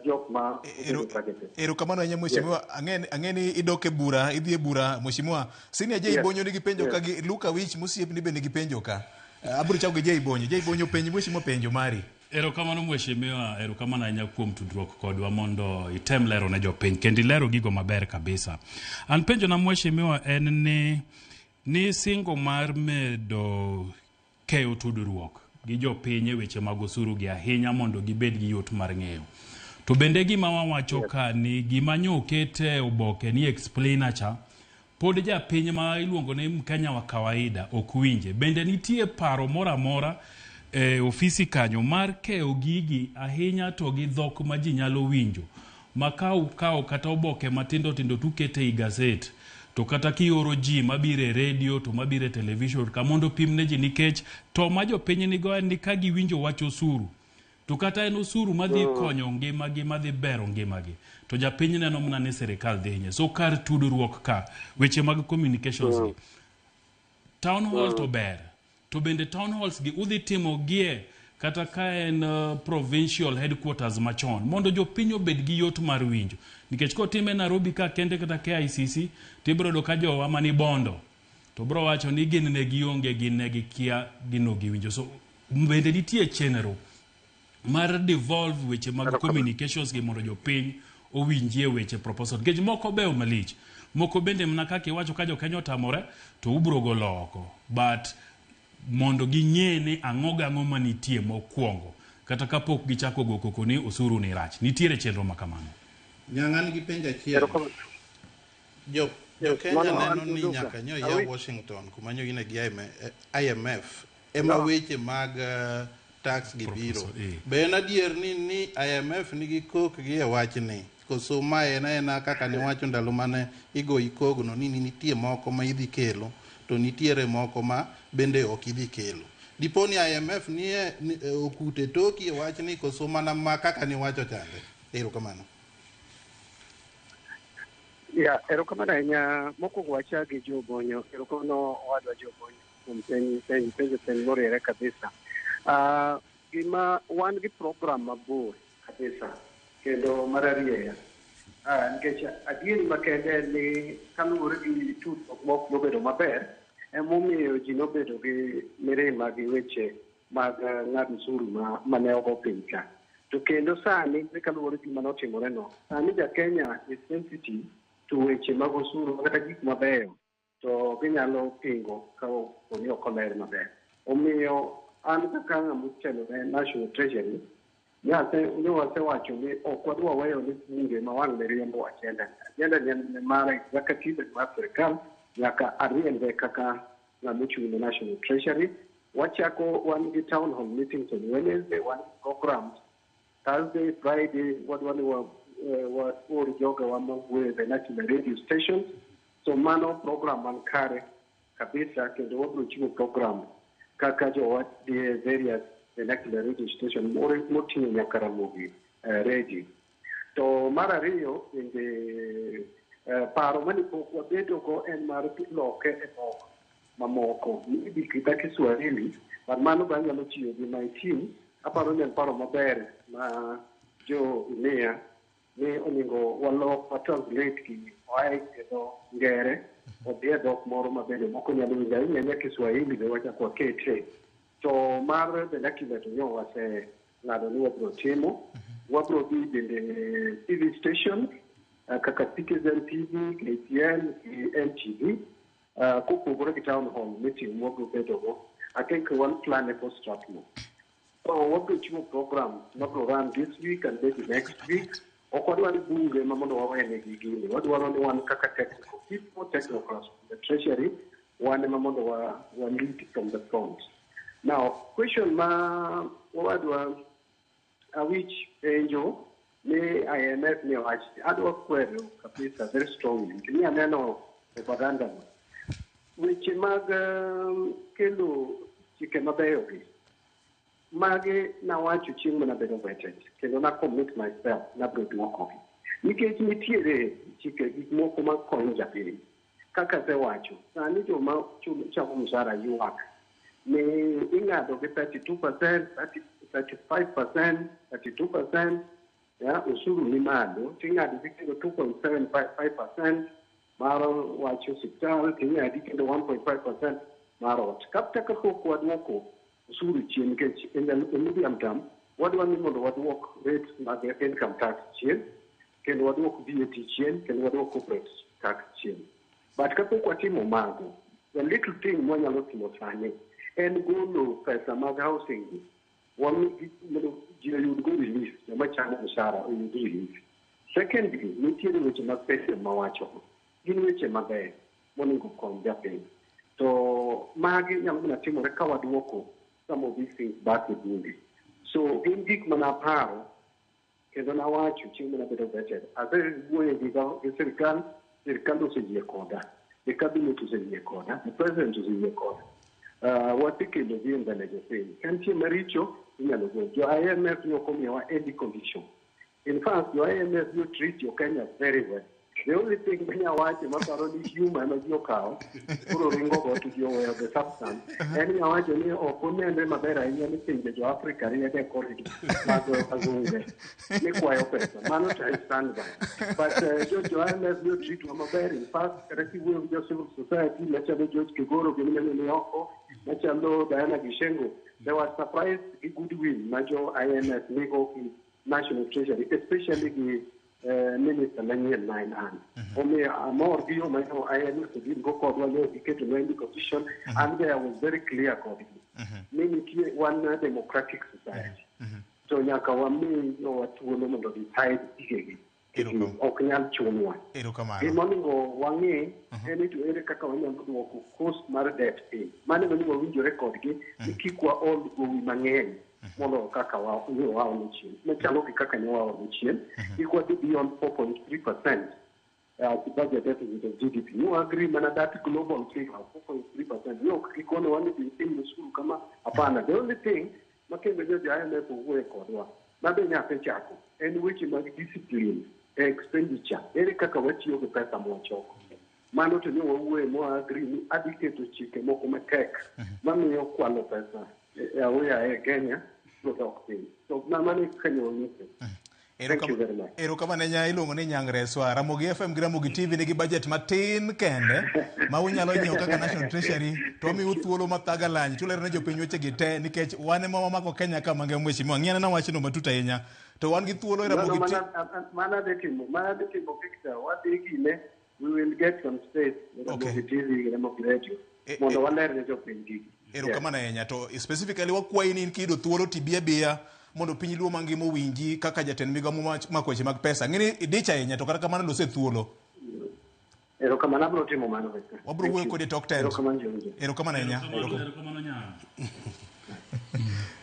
jok ma erokamano nya mheshimiwa ang'eni idoke bura idhi e bura mheshimiwa sini aje ibonyo nigi penjo ka gi Luka Wich musiep ni be nigi penjo ka abro chago je ibonyo penjo mheshimiwa penjo mari erokamano mheshimiwa erokamano anya kuom tudruok kodwa mondo item lero ne jopiny kendo ilero gigo maber kabisa an penjo na mheshimiwa en ni singo mar medo keyo tudruok gi jopiny e weche mag osuru gi ahinya mondo gibed gi yot mar ng'eyo to bende gima wawacho ka ni gima nyokete oboke ni explainer cha pod japiny ma iluongo ni Mkenya wa kawaida ok winje bende nitie paro mora ofisi kanyo mar keyo gigi ahinya to gi dhok ma ji nyalo winjo makau kata oboke matindo tindo tukete i gazet to kata kioro ji mabire radio to mabire television ka mondo pimne ji nikech to ma jopiny nigo en ni ka giwinjo wach osuru to kata en osuru madhi konyo ngimagi madhi bero ngimagi to japiny neno mna ni sirikal dhi nye so kar tudruok ka weche mag communications gi town hall to ber to bende town halls gi udhi timo gie kata ka en provincial headquarters machon mondo jopiny obed gi yot mar winjo nikech kotime Nairobi ka kende kata KICC tibro do ka jowa mani bondo to bro wacho ni gin ne gionge gin ne gikia gino giwinjo so bende nitie chenero mar devolve weche mag communications gi mondo jopiny owinjie weche proposal nikech moko beyo malich moko bende mna kaka iwacho ka jokenya otamore to ubro golo oko but mondo ging'e ni ang'o manitie mokwongo kata kapok gichako go koko ni osuru ni rach nitiere chenro makamano nyang'an gi penjo achiel jo Kenya neno ni nyaka nyo ya Washington kuma nyo ine gi IMF ema weche mag tax gi biro be en adier ni IMF nigi kok gi e wach ni koso ma ena kaka ni wacho ndalo mane igo ikogno ni nitie moko ma idhi kelo to nitiere moko ma bende ok idhi kelo diponi IMF ni okute toki e wach ni koso mana ma kaka ni wacho chande erokamano erokamano nya moko gwacha gi jobonyo erokamano wadwa jobonyo penjo moriere kabisa gima wan gi program mabor kabisa kendo mararieya nikech adieri makende ni kaluwore gi tudruok mok nobedo maber emomiyo ji nobedo gi mirima gi weche mag ng'ado osuru mane ogo piny ka to kendo sani kaluwore gi manotimore no sani Kenya is sensitive to weche mag osuru kata gik mabeyo to ginyalo pingo ka oni ok oler maber omiyo an kaka ng'ama otelo ne National Treasury wasewacho ni ok wadwa weyo ni bunge ma wang' ne riembo ajenda ni mar executive mar sirikal nyaka ariembe kaka ng'ama ochung' ne National Treasury wachako wan gi town hall meetings on Wednesday wan programs Thursday Friday wadwa ni or joga wa mawuoyo the national radio stations so mano program man kare kabisa kendo wabro chiwo program kaka jowa the various the national radio station moting'o nyaka Ramogi radio to mar ariyo bende paro mani pok wabedo go en mar loke e dhok mamoko idhi kita Kiswahili but mano banyalo tiyo gi my team aparo ni en paro maber ma jo IMF ni onego watranslate gi oae e dho ngere odhi e dhok moro mabende moko nyalo winjo ahinya Kiswahili be wachako wakete to mar the legislature nyo wase ng'ado ni wabro timo wabro dhi bende TV station kaka Citizen TV, KTN, NTV kopogore gi town hall meeting wabro bedo go I think one plan for Strathmore so wabro chiwo program wabro run this week and maybe next week ok wadwa ni bunge ma mondo wawene gi gini wadwaro ni wan kaka technical people technocrats the treasury wan ma mondo wa lead from the front now question ma wadwa which penjo ni IMF ni wachi adwa kwero kabisa very strongly ni aneno propaganda weche mag kelo chike mabeyo gi mage na wacho chieng' mana bedo vetted kendo na commit myself na bro duoko nikech nitiere chike gik moko ma konyo japiny kaka sewacho sani joma chamo mshahara ywak ni ing'ado gi 32%, 35%, 32%, usuru ni malo ting'adi kendo 2.75% maro wacho hospital ting'adi kendo 1.5% maro ot kapta kapok wadwoko usuru chien kech in the medium term wadwa ni mondo wadwok rate mag income tax chien kendo wadwok VAT chien kendo wadwok corporate tax chien but kapok watimo mago the little thing mwanyalo timo sani en golo pesa mag housing you go release joma chamo mshahara you do release secondly nitiere weche mag pesa mawacho gin weche maber monego kony japiny to magi nyalo mana timore ka wadwoko some of these things back to bundi so gin gik mana paro kendo nawacho chieng' mana bedo vetted asewuoyo gi sirikal oseyie koda the cabinet oseyie koda the president oseyie koda watikelo gi mbele jopiny kantie maricho inyalo go jo IMF no omiyowa any condition in fact jo IMF no treat your Kenya very well the only thing manyawache maparo ni human ma ji okawo koro ringo go to jo wear the substance en nyawacho ni ok onenre maber ahinya ni pinje jo Africa riede korgi mag azunge ni kwayo pesa mano to I stand by but jo IMF no treat wa maber in fact reki wuoyo jo civil society machalo George Kigoro gi ni oko machalo Diana Gishengo they were surprised with goodwill major IMF nego national treasury especially the minister Daniel Nine more bio major IMF did go called one get to the position and there was very clear according meaning one democratic society so nyaka wami no watu no ndo decide igegi oknyal chunwa moningo wangi eni to ere kaka wanyalo duoko cost mar debt pay mane moningo winjo record gi ikikwa all go mang'eny mono kaka wao ni chien machalo gi kaka ni wao ni chien equal to beyond 4.3% the budget deficit of GDP you agree mana that global figure 4.3% yo ikono wani bin nusuru kama hapana the only thing makende jo IMF uwe kodwa mabe nyape chako en weche mag discipline expenditure ere kaka watiyo gi pesa mwachoko mano to ni wauwe mo agree ni adiketo chike moko matek mamiyo kwalo pesa ya Kenya so na mani kanyo nise ero kama nenya iluongo ni Nyangreswa Ramogi FM gi Ramogi TV nigi budget matin kende ma unyalo nyiewo kaka National Treasury to mi thuolo mathaga lany chulero ne jopiny weche gi te nikech wane ma mako Kenya kama nge mheshimiwa ng'iyana na wachno matuta ahinya to wan gi thuolo Ramogi TV mana de timo Victor what igine we will get some space Ramogi TV Ramogi Radio mondo waler ne jopiny gigi ero kama na enya to specifically wakwayi ni kido thuolo tibia mondo piny luo mangimo winji kaka jatend migawo makweche mag pesa ng'ini idicha enya to kata kamano lose thuolo ero kama nabro timo mano Victor wabro wuoyo kodi talk tent ero kama na enya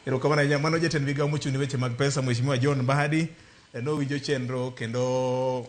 ero kama na enya mano jatend migawo mochuni weche mag pesa mheshimiwa John Mbadi no winjo chenro kendo